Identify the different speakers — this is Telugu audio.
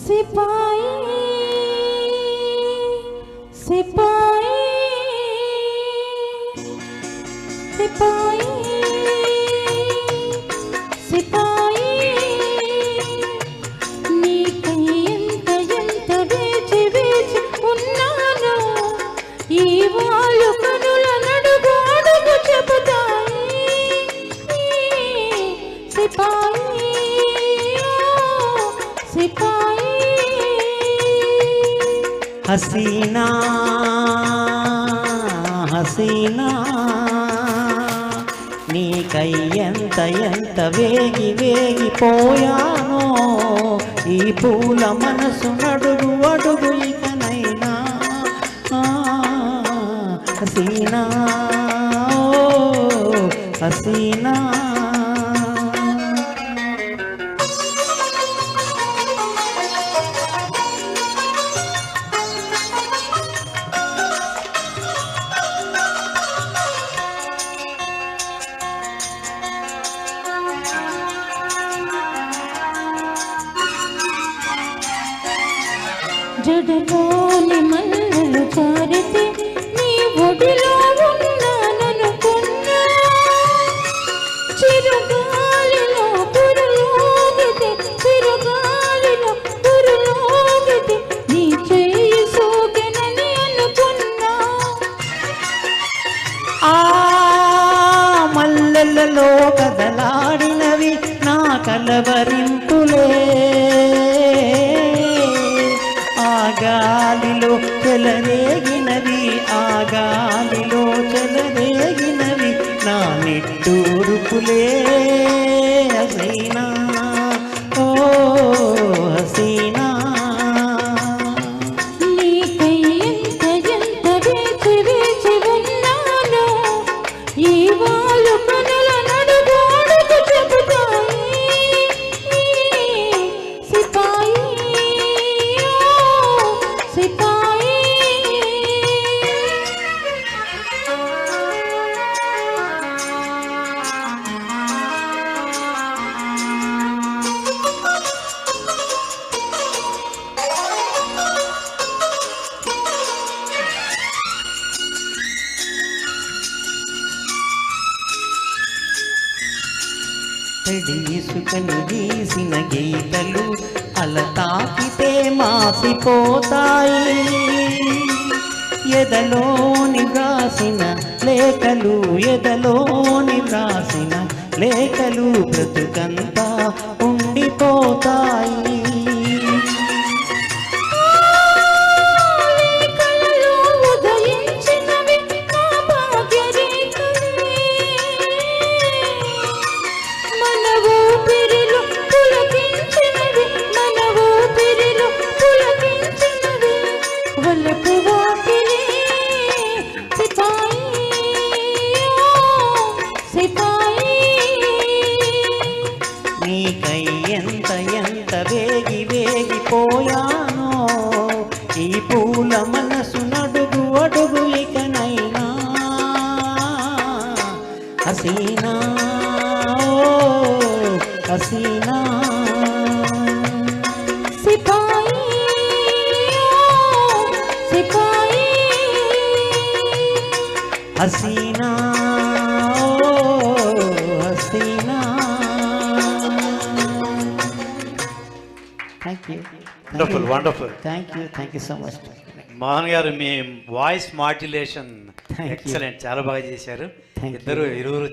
Speaker 1: सिपाही सिपाही सिपाही सिपाही నీకై ఎంత వేచి వేచి ఉన్నాను ఈ వాళ్ళు కనుల నడుగు అడుగు చెబుతాయి సిపాయి సిపాయి
Speaker 2: हसीना हसीना నీకై ఎంత వేగి వేగిపోయానో ఈ పూల మనసు నడుగు అడుగు ఇకనైనా హసీనా హసీనా
Speaker 1: జడలోని మల్లెలు జారితే నీ ఒడిలో ఉన్నాననుకున్నా చిరుగాలిలో పురులోగితే చిరుగాలిలో పురులోగితే నీ చేయి సోకెనని అనుకున్నా
Speaker 2: ఆ మల్లెలలో కదలాడినవి నా కలవరింపులే గాలిలో చెలరేగినవి ఆ గాలిలో చెలరేగినవి నా నిట్టూరుపులే హసీనా ఓ హసీనా
Speaker 1: నీకై ఎంత వేచి వేచి ఉన్నాను ఈ వాళ్ళు కనుల నడుగు అడుగు చెబుతాయి సిపాయి सिपाही
Speaker 2: తడిసుకని గీసిన గీతలు అల తాకితే మాసిపోతాయి ఎదలోని వ్రాసిన లేఖలు ఎదలోని వ్రాసిన లేఖలు బ్రతుకంతా ఉండిపోతాయి నీకై ఎంత వేగి వేగిపోయానో ఈ పూల మనసు నడుగు అడుగు ఇకనైనా హసీనా ఓ హసీనా
Speaker 1: సిపాయి సిపాయి
Speaker 2: హసీనా ఓ హసీనా
Speaker 3: wonderful
Speaker 2: thank you so much
Speaker 3: Mohan గారు మీ వాయిస్ మాడ్యులేషన్ ఎక్సలెంట్ చాలా బాగా చేశారు ఇరువురు